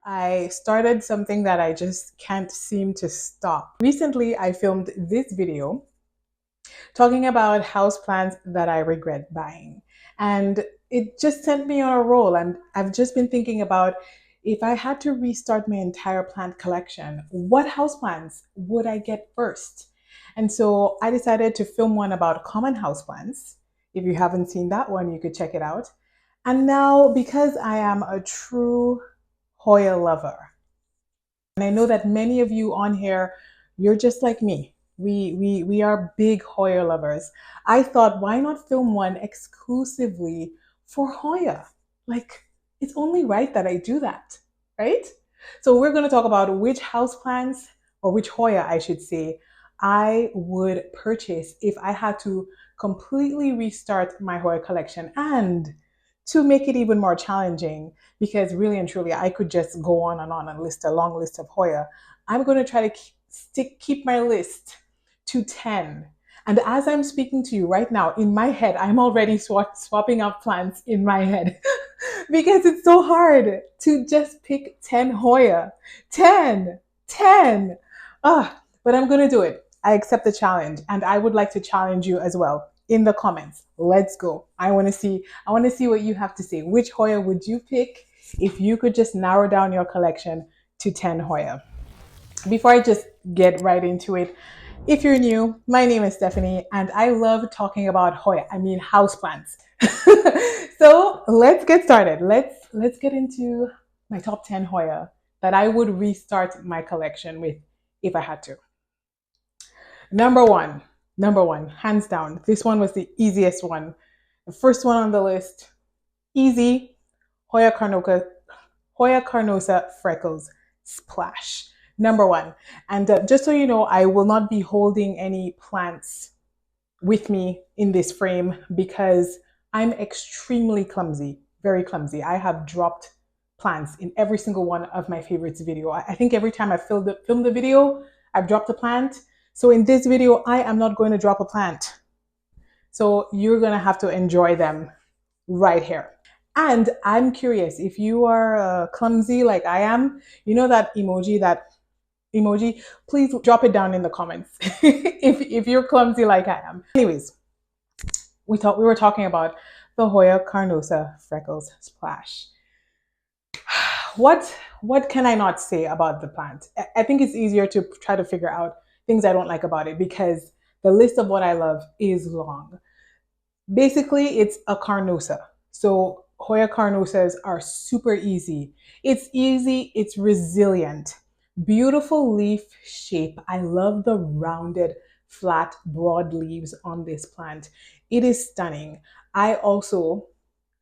I started something that I just can't seem to stop. Recently, I filmed this video talking about houseplants that I regret buying. And it just sent me on a roll. And I've just been thinking about, if I had to restart my entire plant collection, what houseplants would I get first? And so I decided to film one about common houseplants. If you haven't seen that one, you could check it out. And now, because I am a true Hoya lover, and I know that many of you on here, you're just like me. We are big Hoya lovers. I thought, why not film one exclusively for Hoya? Like, it's only right that I do that, right? So we're going to talk about which houseplants, or which Hoya, I should say, I would purchase if I had to completely restart my Hoya collection. And to make it even more challenging, because really and truly, I could just go on and list a long list of Hoya. I'm going to try to keep my list to 10. And as I'm speaking to you right now, in my head, I'm already swapping out plants in my head because it's so hard to just pick 10 Hoya. 10. But I'm going to do it. I accept the challenge, and I would like to challenge you as well in the comments. Let's go. I want to see what you have to say. Which Hoya would you pick if you could just narrow down your collection to 10 Hoya? Before I just get right into it, if you're new, my name is Stephanie, and I love talking about Hoya. I mean houseplants. So let's get started. Let's get into my top 10 Hoya that I would restart my collection with if I had to. Number one, hands down. This one was the easiest one. The first one on the list, easy, Hoya carnosa Freckles Splash. Number one. And just so you know, I will not be holding any plants with me in this frame because I'm extremely clumsy, very clumsy. I have dropped plants in every single one of my favorites video. I think every time I filmed the video, I've dropped a plant. So in this video, I am not going to drop a plant. So you're going to have to enjoy them right here. And I'm curious, if you are clumsy like I am, you know that emoji, please drop it down in the comments if you're clumsy like I am. Anyways, we were talking about the Hoya carnosa Freckles Splash. What can I not say about the plant? I think it's easier to try to figure out things I don't like about it because the list of what I love is long. Basically, it's a carnosa. So Hoya carnosas are super easy. It's easy, it's resilient. Beautiful leaf shape. I love the rounded, flat, broad leaves on this plant. It is stunning. I also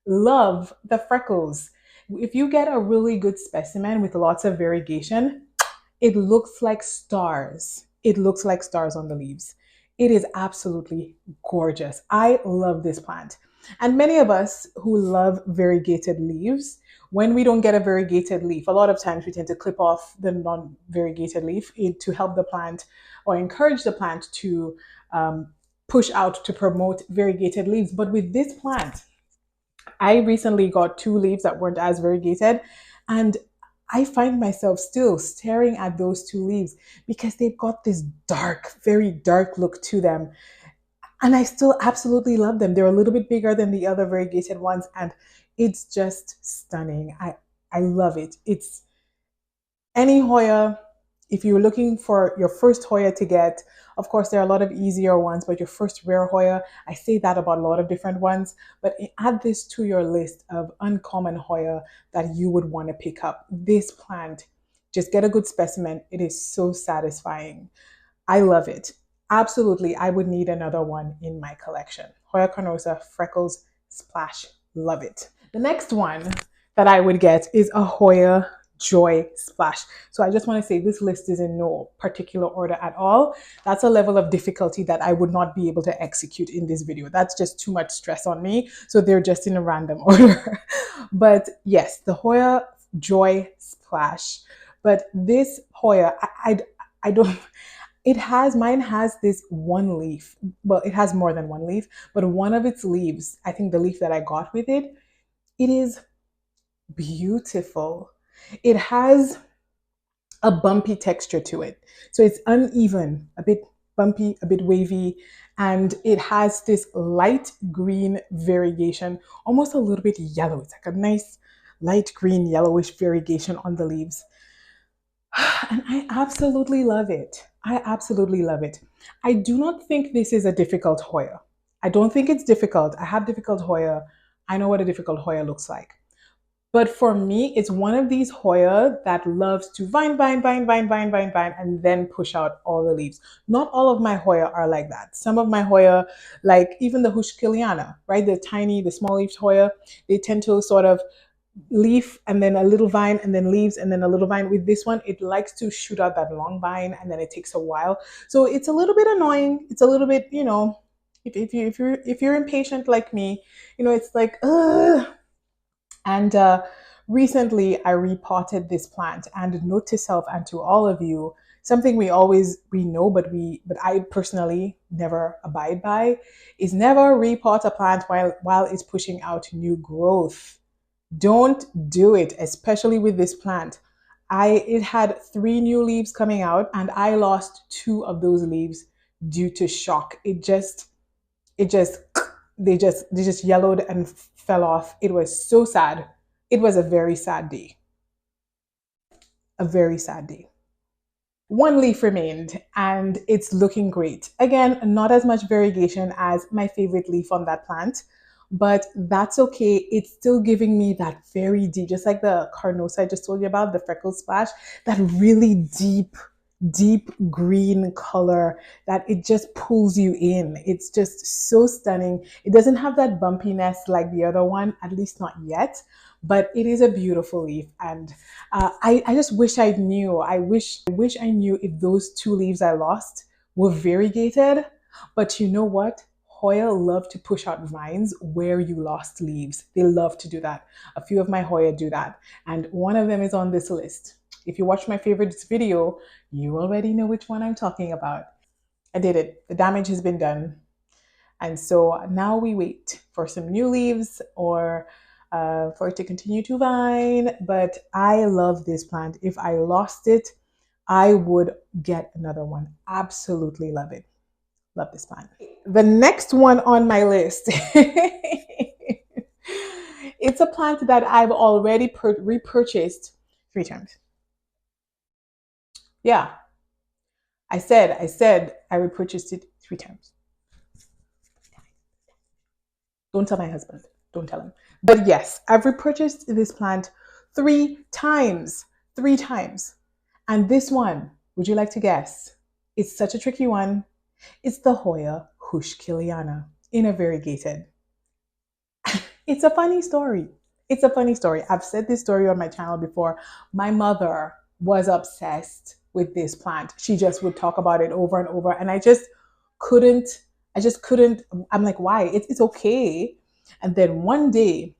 love the freckles. If you get a really good specimen with lots of variegation, it looks like stars. It looks like stars on the leaves. It is absolutely gorgeous. I love this plant. And many of us who love variegated leaves, when we don't get a variegated leaf, a lot of times we tend to clip off the non-variegated leaf to help the plant or encourage the plant to push out to promote variegated leaves. But with this plant, I recently got 2 leaves that weren't as variegated, and I find myself still staring at those 2 leaves because they've got this dark, very dark look to them. And I still absolutely love them. They're a little bit bigger than the other variegated ones, and it's just stunning. I love it. It's any Hoya. If you're looking for your first Hoya to get, of course, there are a lot of easier ones, but your first rare Hoya, I say that about a lot of different ones, but add this to your list of uncommon Hoya that you would want to pick up. This plant, just get a good specimen. It is so satisfying. I love it. Absolutely, I would need another one in my collection. Hoya carnosa Freckles Splash. Love it. The next one that I would get is a Hoya Joy Splash. So I just want to say this list is in no particular order at all. That's a level of difficulty that I would not be able to execute in this video. That's just too much stress on me. So they're just in a random order. But yes, the Hoya Joy Splash. But this Hoya, I don't, mine has this one leaf. Well, it has more than one leaf, but one of its leaves, I think the leaf that I got with it, it is beautiful. It has a bumpy texture to it. So it's uneven, a bit bumpy, a bit wavy, and it has this light green variegation, almost a little bit yellow. It's like a nice light green, yellowish variegation on the leaves. And I absolutely love it. I absolutely love it. I do not think this is a difficult Hoya. I don't think it's difficult. I have difficult Hoya. I know what a difficult Hoya looks like. But for me, it's one of these Hoya that loves to vine, and then push out all the leaves. Not all of my Hoya are like that. Some of my Hoya, like even the Heuschkeliana, right? The tiny, the small leafed Hoya, they tend to sort of leaf and then a little vine and then leaves and then a little vine. With this one, it likes to shoot out that long vine and then it takes a while. So it's a little bit annoying. It's a little bit, if you're impatient like me, it's like, ugh. And recently I repotted this plant, and note to self and to all of you, something we know, but I personally never abide by, is never repot a plant while it's pushing out new growth. Don't do it, especially with this plant. It had 3 new leaves coming out, and I lost 2 of those leaves due to shock. It just they just yellowed and fell off. It was so sad. It was a very sad day. A very sad day. 1 leaf remained and it's looking great. Again, not as much variegation as my favorite leaf on that plant, but that's okay. It's still giving me that very deep, just like the carnosa I just told you about, the Freckles Splash, that really deep green color that it just pulls you in. It's just so stunning. It doesn't have that bumpiness like the other one, at least not yet, but it is a beautiful leaf. And I just wish I knew. I wish I knew if those 2 leaves I lost were variegated. But you know what? Hoya love to push out vines where you lost leaves. They love to do that. A few of my Hoya do that. And one of them is on this list. If you watch my favorites video, you already know which one I'm talking about. I did it. The damage has been done. And so now we wait for some new leaves or for it to continue to vine. But I love this plant. If I lost it, I would get another one. Absolutely love it. Love this plant. The next one on my list, it's a plant that I've already repurchased 3 times. Yeah, I said I repurchased it 3 times. Don't tell my husband. Don't tell him. But yes, I've repurchased this plant 3 times. 3 times. And this one, would you like to guess? It's such a tricky one. It's the Hoya Heuschkeliana in a variegated. It's a funny story. It's a funny story. I've said this story on my channel before. My mother was obsessed with this plant. She just would talk about it over and over. And I just couldn't. I'm like, why? It's okay. And then one day,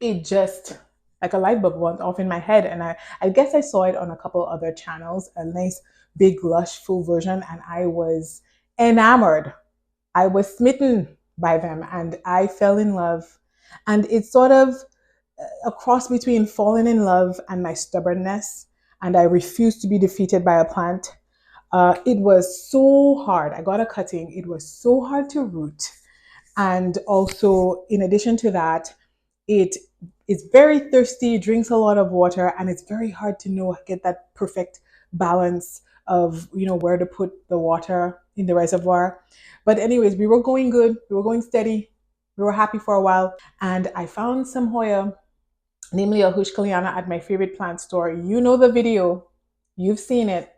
it just, like a light bulb went off in my head. And I guess I saw it on a couple other channels, a nice big lush full version. And I was enamored. I was smitten by them and I fell in love. And it's sort of a cross between falling in love and my stubbornness. And I refused to be defeated by a plant. It was so hard. I got a cutting. It was so hard to root. And also, in addition to that, it is very thirsty, drinks a lot of water, and it's very hard to get that perfect balance of, where to put the water in the reservoir. But anyways, we were going good. We were going steady. We were happy for a while. And I found some Hoya, namely a Heuchkeliana, at my favorite plant store. You know the video. You've seen it.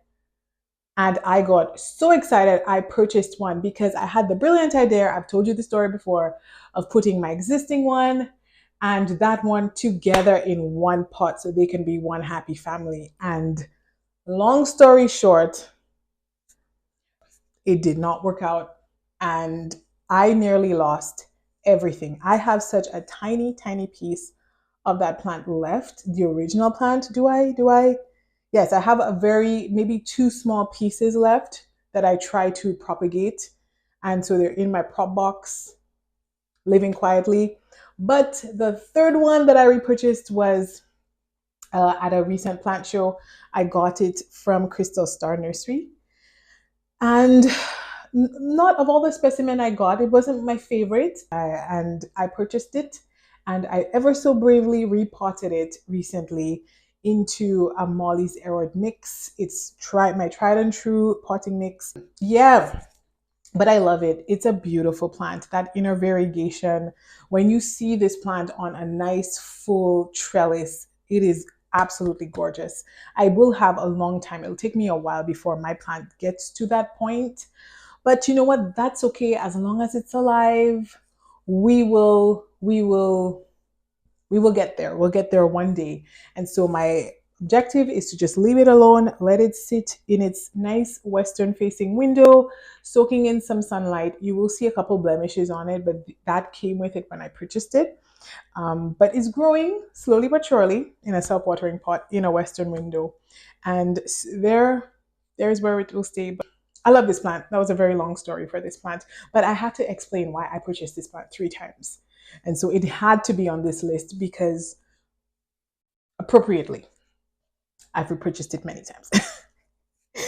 And I got so excited, I purchased one because I had the brilliant idea, I've told you the story before, of putting my existing one and that one together in one pot so they can be one happy family. And long story short, it did not work out and I nearly lost everything. I have such a tiny, tiny piece of that plant left, the original plant. Do I? Yes, I have maybe 2 small pieces left that I try to propagate. And so they're in my prop box, living quietly. But the third one that I repurchased was at a recent plant show. I got it from Crystal Star Nursery. And not of all the specimen I got, it wasn't my favorite. And I purchased it, and I ever so bravely repotted it recently into a Molly's Aeroid mix. It's my tried and true potting mix. Yeah, but I love it. It's a beautiful plant. That inner variegation, when you see this plant on a nice full trellis, it is absolutely gorgeous. I will have a long time. It'll take me a while before my plant gets to that point. But you know what? That's okay. As long as it's alive, we will get there. We'll get there one day. And so my objective is to just leave it alone, let it sit in its nice western facing window, soaking in some sunlight. You will see a couple blemishes on it, but that came with it when I purchased it. But it's growing slowly but surely in a self-watering pot in a western window. And there's where it will stay. But I love this plant. That was a very long story for this plant, but I had to explain why I purchased this plant 3 times. And so it had to be on this list because appropriately, I've repurchased it many times.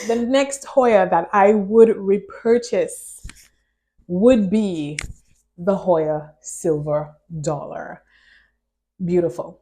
The next Hoya that I would repurchase would be the Hoya Silver Dollar. Beautiful,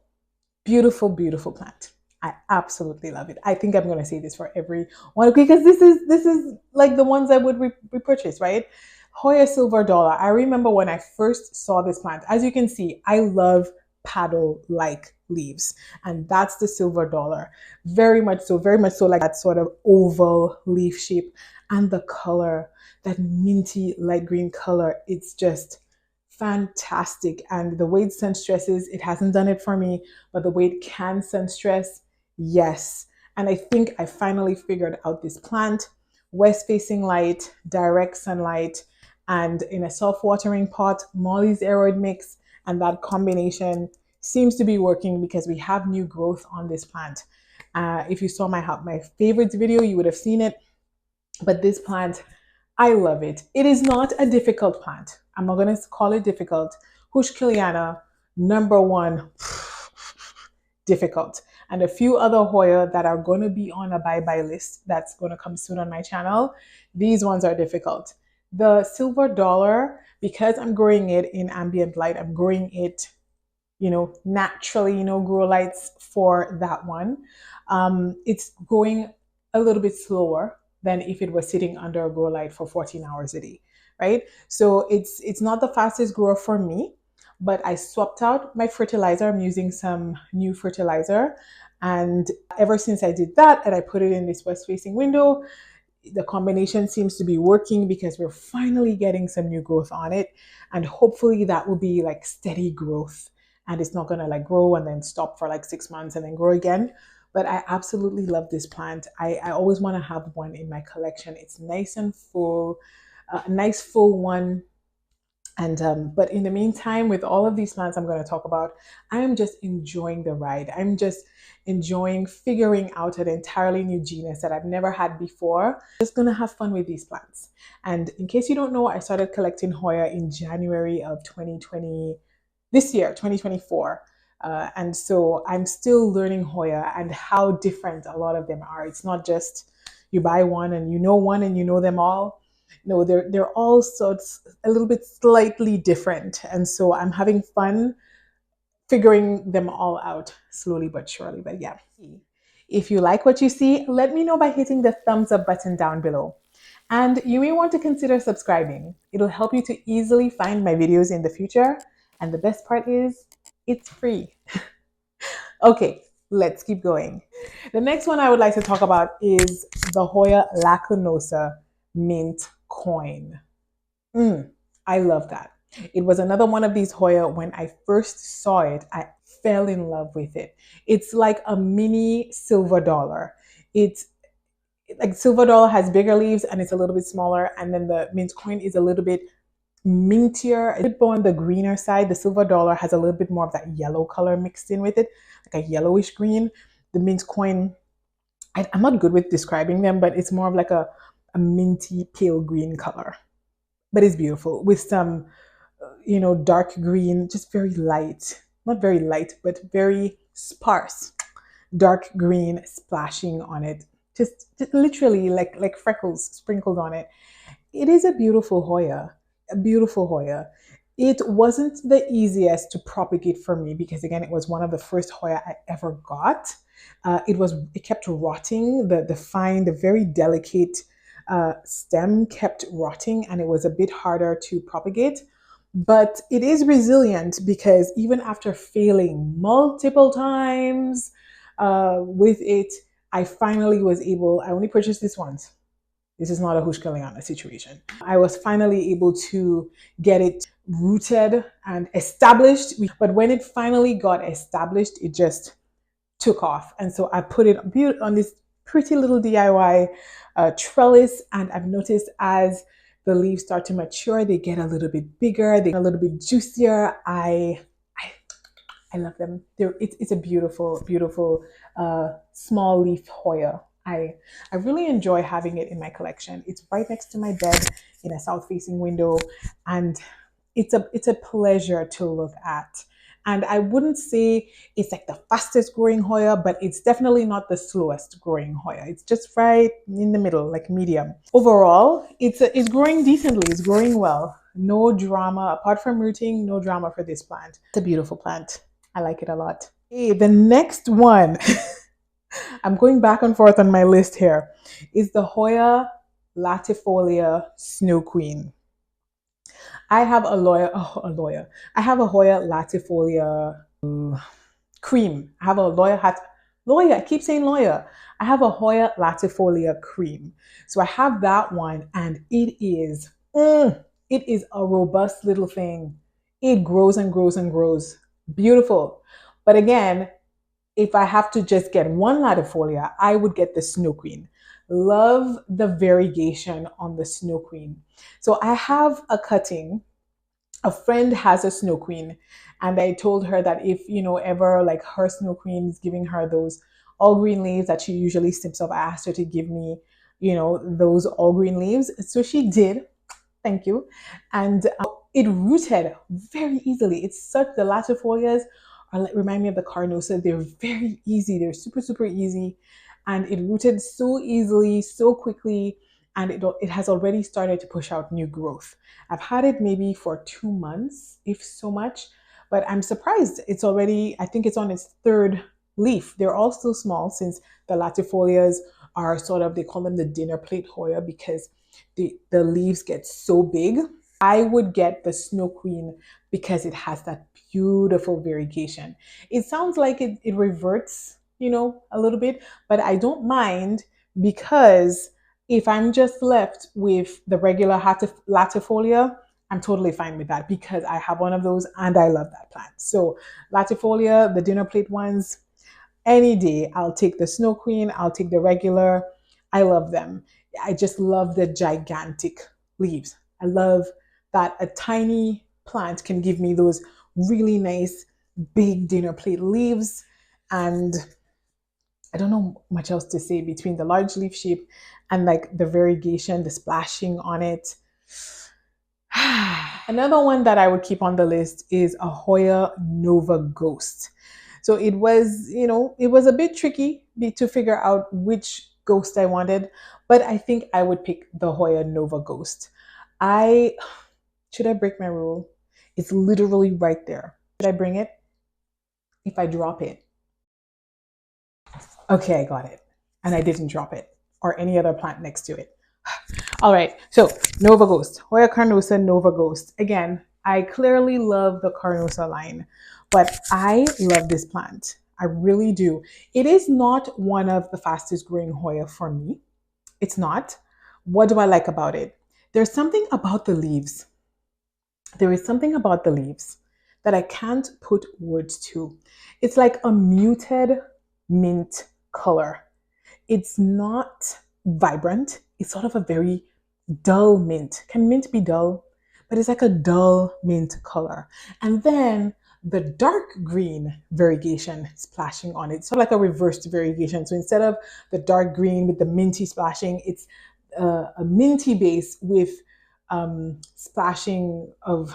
beautiful, beautiful plant. I absolutely love it. I think I'm going to say this for every one because this is like the ones I would repurchase, right? Hoya Silver Dollar. I remember when I first saw this plant. As you can see, I love paddle-like leaves, and that's the Silver Dollar. Very much so like that sort of oval leaf shape, and the color, that minty light green color. It's just fantastic. And the way it sun stresses, it hasn't done it for me, but the way it can sun stress, yes. And I think I finally figured out this plant. West facing light, direct sunlight, and in a self-watering pot, Molly's Aeroid mix, and that combination seems to be working because we have new growth on this plant. If you saw my favorites video, you would have seen it. But this plant, I love it. It is not a difficult plant. I'm not going to call it difficult. Heuchkeliana, #1, difficult. And a few other Hoya that are going to be on a bye-bye list that's going to come soon on my channel. These ones are difficult. The Silver Dollar, because I'm growing it in ambient light, I'm growing it, naturally, grow lights for that one. It's growing a little bit slower than if it was sitting under a grow light for 14 hours a day, right? So it's not the fastest grower for me, but I swapped out my fertilizer. I'm using some new fertilizer. And ever since I did that and I put it in this west-facing window, the combination seems to be working because we're finally getting some new growth on it. And hopefully that will be like steady growth. And it's not going to like grow and then stop for like 6 months and then grow again. But I absolutely love this plant. I always want to have one in my collection. It's nice and full, a nice full one. And but in the meantime, with all of these plants I'm going to talk about, I am just enjoying the ride. I'm just enjoying figuring out an entirely new genus that I've never had before. Just going to have fun with these plants. And in case you don't know, I started collecting Hoya in January of 2020, this year, 2024. And so I'm still learning Hoya and how different a lot of them are. It's not just you buy one and you know them all. No, they're all sorts a little bit slightly different. And so I'm having fun figuring them all out slowly but surely. But yeah, if you like what you see, let me know by hitting the thumbs up button down below. And you may want to consider subscribing. It'll help you to easily find my videos in the future. And the best part is, it's free. Okay, let's keep going. The next one I would like to talk about is the Hoya lacunosa mint coin. I love that. It was another one of these Hoya. When I first saw it, I fell in love with it. It's like a mini Silver Dollar. It's like Silver Dollar has bigger leaves and it's a little bit smaller, and then the mint coin is a little bit mintier, a bit more on the greener side. The Silver Dollar has a little bit more of that yellow color mixed in with it, like a yellowish green. The mint coin, I'm not good with describing them, but it's more of like a minty pale green color. But it's beautiful with some, dark green, just very light. Not very light, but very sparse. dark green splashing on it. Just literally like freckles sprinkled on it. It is a beautiful Hoya, a beautiful Hoya. It wasn't the easiest to propagate for me because again, it was one of the first Hoya I ever got. It kept rotting. The fine, the very delicate stem kept rotting, and it was a bit harder to propagate. But it is resilient because even after failing multiple times with it, I finally was able. I only purchased this once. This is not a Heuchkeliana situation. I was finally able to get it rooted and established. But when it finally got established, it just took off. And so I put it on this pretty little DIY trellis. And I've noticed as the leaves start to mature, they get a little bit bigger, they get a little bit juicier. I love them. It's a beautiful, beautiful small leaf Hoya. I really enjoy having it in my collection. It's right next to my bed in a south-facing window, and it's a pleasure to look at. And I wouldn't say it's like the fastest growing Hoya, but it's definitely not the slowest growing Hoya. It's just right in the middle, like medium. Overall, it's growing decently. It's growing well. No drama, apart from rooting, no drama for this plant. It's a beautiful plant. I like it a lot. Okay, the next one, I'm going back and forth on my list here, is the Hoya Latifolia Snow Queen. I have I have a Hoya Latifolia cream. I have a I keep saying Loya. I have a Hoya Latifolia cream. So I have that one, and it is a robust little thing. It grows and grows and grows. Beautiful. But again, if I have to just get one Latifolia, I would get the Snow Queen. Love the variegation on the Snow Queen. So I have a cutting. A friend has a Snow Queen, and I told her that if, ever like her Snow Queen is giving her those all green leaves that she usually snips off, I asked her to give me, those all green leaves. So she did. Thank you. And it rooted very easily. The latifolias remind me of the carnosa. They're very easy. They're super, super easy. And it rooted so easily, so quickly. And it has already started to push out new growth. I've had it maybe for 2 months, if so much, but I'm surprised. I think it's on its third leaf. They're all still small since the latifolias are they call them the dinner plate Hoya because the leaves get so big. I would get the Snow Queen because it has that beautiful variegation. It sounds like it reverts, a little bit, but I don't mind because if I'm just left with the regular Latifolia, I'm totally fine with that because I have one of those and I love that plant. So Latifolia, the dinner plate ones, any day, I'll take the Snow Queen, I'll take the regular. I love them. I just love the gigantic leaves. I love that a tiny plant can give me those really nice big dinner plate leaves. And I don't know much else to say between the large leaf shape and like the variegation, the splashing on it. Another one that I would keep on the list is a Hoya Nova Ghost. So it was, it was a bit tricky to figure out which ghost I wanted, but I think I would pick the Hoya Nova Ghost. Should I break my rule? It's literally right there. Should I bring it? If I drop it. Okay, I got it. And I didn't drop it or any other plant next to it. All right, so Nova Ghost, Hoya Carnosa Nova Ghost. Again, I clearly love the Carnosa line, but I love this plant. I really do. It is not one of the fastest growing Hoya for me. It's not. What do I like about it? There's something about the leaves. There is something about the leaves that I can't put words to. It's like a muted mint color. It's not vibrant. It's sort of a very dull mint. Can mint be dull? But it's like a dull mint color. And then the dark green variegation splashing on it. So like a reversed variegation. So instead of the dark green with the minty splashing, it's a minty base with splashing of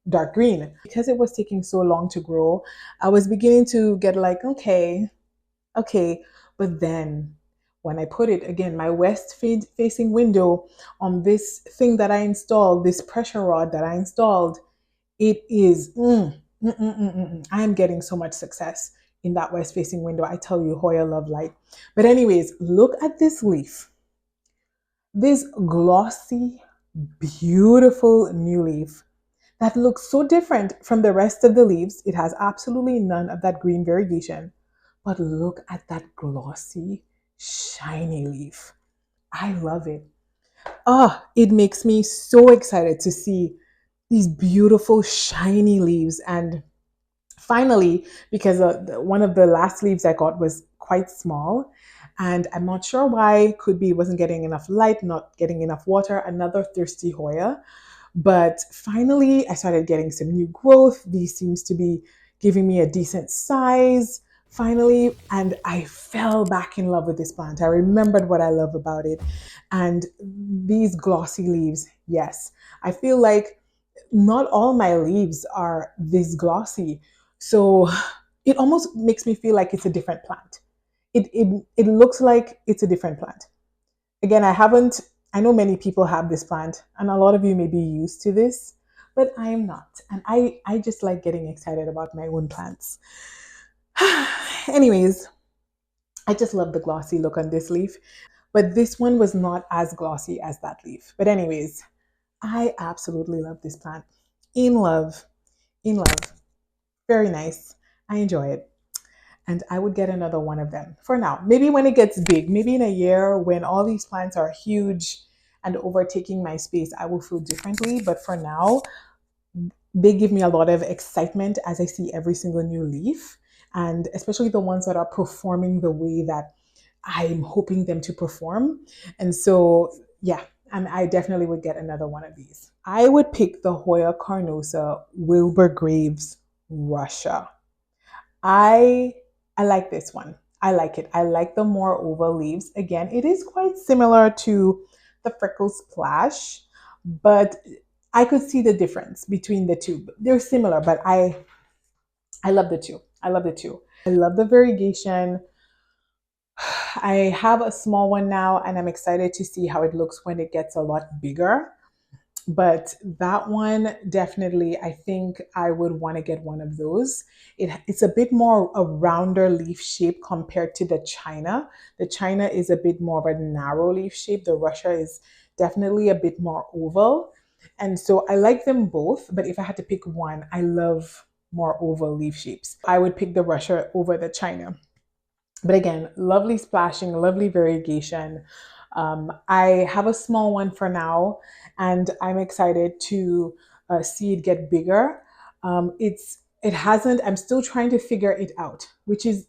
dark green. Because it was taking so long to grow, I was beginning to get like, okay, Okay, but then when I put it again, my west facing window on this thing that I installed, this pressure rod that I installed, it is, I am getting so much success in that west facing window. I tell you, Hoya love light. But anyways, look at this leaf. This glossy, beautiful new leaf that looks so different from the rest of the leaves. It has absolutely none of that green variegation. But look at that glossy, shiny leaf. I love it. Ah, it makes me so excited to see these beautiful, shiny leaves. And finally, because one of the last leaves I got was quite small, and I'm not sure why, could be it wasn't getting enough light, not getting enough water, another thirsty Hoya. But finally, I started getting some new growth. These seems to be giving me a decent size finally, and I fell back in love with this plant. I remembered what I love about it, and these glossy leaves. Yes, I feel like not all my leaves are this glossy, so it almost makes me feel like it's a different plant. It looks like it's a different plant. Again, I know many people have this plant, and a lot of you may be used to this, but I'm not. And I just like getting excited about my own plants. Anyways, I just love the glossy look on this leaf, but this one was not as glossy as that leaf. But anyways, I absolutely love this plant. In love, in love. Very nice. I enjoy it. And I would get another one of them for now. Maybe when it gets big, maybe in a year when all these plants are huge and overtaking my space, I will feel differently. But for now, they give me a lot of excitement as I see every single new leaf, and especially the ones that are performing the way that I'm hoping them to perform. And so, yeah, and I definitely would get another one of these. I would pick the Hoya carnosa Wilbur Graves Russia. I I like this one. I like it. I like the more oval leaves. Again, it is quite similar to the Freckles Splash, but I could see the difference between the two. They're similar, but I love the two. I love the two. I love the variegation. I have a small one now, and I'm excited to see how it looks when it gets a lot bigger. But that one definitely, I think I would want to get one of those. It's a bit more a rounder leaf shape compared to the China. The China is a bit more of a narrow leaf shape. The Russia is definitely a bit more oval. And so I like them both, but if I had to pick one, I love more oval leaf shapes. I would pick the Russia over the China. But again, lovely splashing, lovely variegation. I have a small one for now, and I'm excited to see it get bigger. It hasn't. I'm still trying to figure it out, which is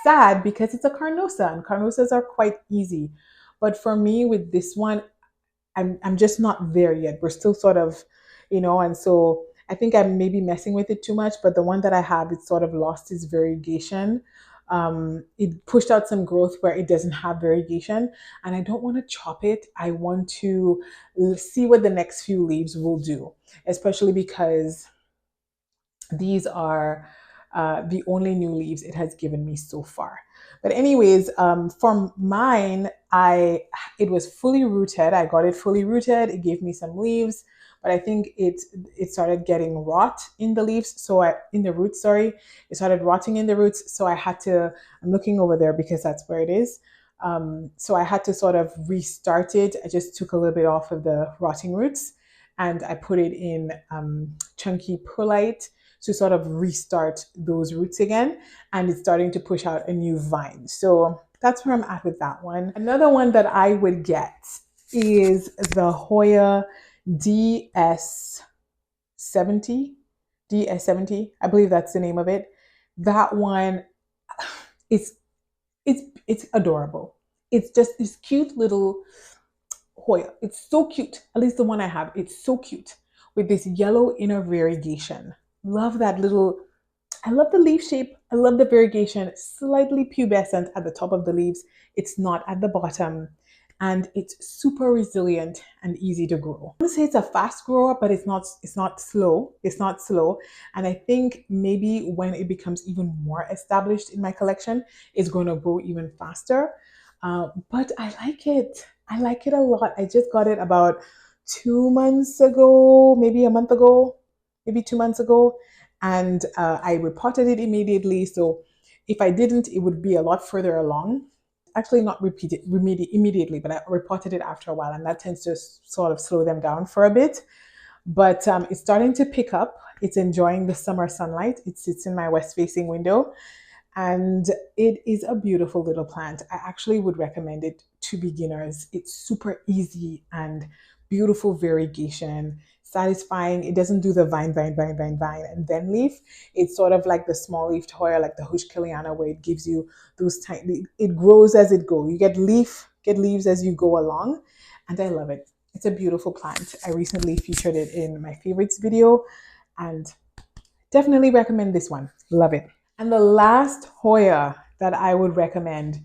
sad because it's a carnosa, and carnosas are quite easy. But for me, with this one, I'm just not there yet. We're still sort of, and so I think I'm maybe messing with it too much. But the one that I have, it sort of lost its variegation. It pushed out some growth where it doesn't have variegation, and I don't want to chop it. I want to see what the next few leaves will do, especially because these are the only new leaves it has given me so far. But anyways, for mine, it was fully rooted. I got it fully rooted. It gave me some leaves, but I think it started getting rot in the leaves. In the roots, sorry, it started rotting in the roots. So I had to. I'm looking over there because that's where it is. So I had to sort of restart it. I just took a little bit off of the rotting roots, and I put it in chunky perlite to sort of restart those roots again, and it's starting to push out a new vine. So that's where I'm at with that one. Another one that I would get is the Hoya DS70. DS70, I believe that's the name of it. That one is it's adorable. It's just this cute little Hoya. It's so cute. At least the one I have, it's so cute with this yellow inner variegation. Love that little, I love the leaf shape. I love the variegation. Slightly pubescent at the top of the leaves. It's not at the bottom. and it's super resilient and easy to grow. I would say it's a fast grower, but it's not slow. It's not slow. And I think maybe when it becomes even more established in my collection, it's going to grow even faster. But I like it. I like it a lot. I just got it about 2 months ago, maybe a month ago, maybe 2 months ago. And I repotted it immediately. So if I didn't, it would be a lot further along. Actually not immediately, but I repotted it after a while, and that tends to sort of slow them down for a bit. But it's starting to pick up. It's enjoying the summer sunlight. It sits in my west-facing window, and it is a beautiful little plant. I actually would recommend it to beginners. It's super easy and beautiful variegation, satisfying. It doesn't do the vine, and then leaf. It's sort of like the small leafed Hoya, like the Heuschkeliana, where it gives you those tiny, it grows as it goes. You get leaves as you go along, and I love it. It's a beautiful plant. I recently featured it in my favorites video, and definitely recommend this one. Love it. And the last Hoya that I would recommend,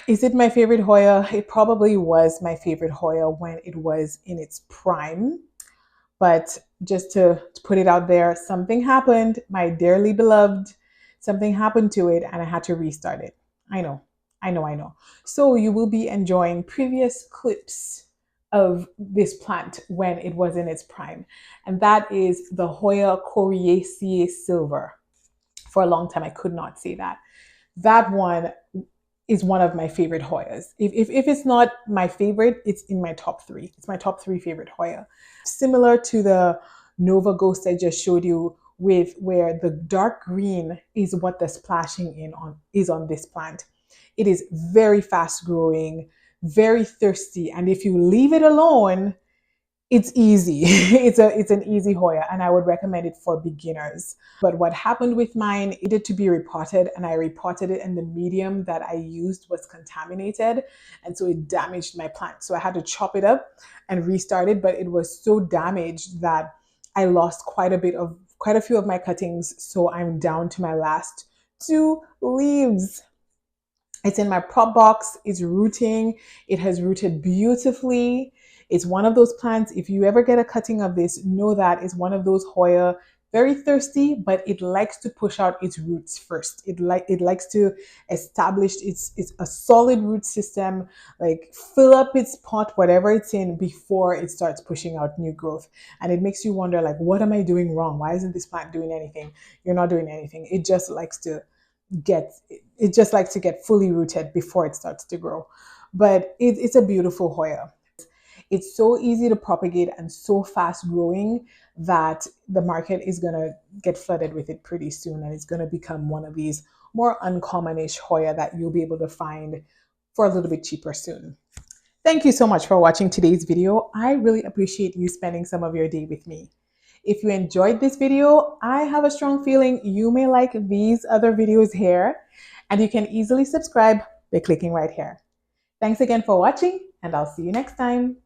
is it my favorite Hoya? It probably was my favorite Hoya when it was in its prime. But just to put it out there, something happened, my dearly beloved, something happened to it, and I had to restart it. I know. So you will be enjoying previous clips of this plant when it was in its prime. And that is the Hoya Coriacea Silver. For a long time, I could not say that. That one is one of my favorite Hoyas. If it's not my favorite, it's in my top 3. It's my top 3 favorite Hoya. Similar to the Nova Ghost I just showed you, with where the dark green is what the splashing is on this plant. It is very fast growing, very thirsty, and if you leave it alone, it's easy. It's an easy Hoya, and I would recommend it for beginners. But what happened with mine, it needed to be repotted, and I repotted it, and the medium that I used was contaminated, and so it damaged my plant. So I had to chop it up and restart it, but it was so damaged that I lost quite a few of my cuttings. So I'm down to my last 2 leaves. It's in my prop box. It's rooting. It has rooted beautifully. It's one of those plants, if you ever get a cutting of this, know that it's one of those Hoya, very thirsty, but it likes to push out its roots first. It likes to establish it's a solid root system, like fill up its pot, whatever it's in, before it starts pushing out new growth. And it makes you wonder, like, what am I doing wrong? Why isn't this plant doing anything? You're not doing anything. It just likes to get fully rooted before it starts to grow. But it's a beautiful Hoya. It's so easy to propagate and so fast growing that the market is going to get flooded with it pretty soon, and it's going to become one of these more uncommonish Hoya that you'll be able to find for a little bit cheaper soon. Thank you so much for watching today's video. I really appreciate you spending some of your day with me. If you enjoyed this video, I have a strong feeling you may like these other videos here, and you can easily subscribe by clicking right here. Thanks again for watching, and I'll see you next time.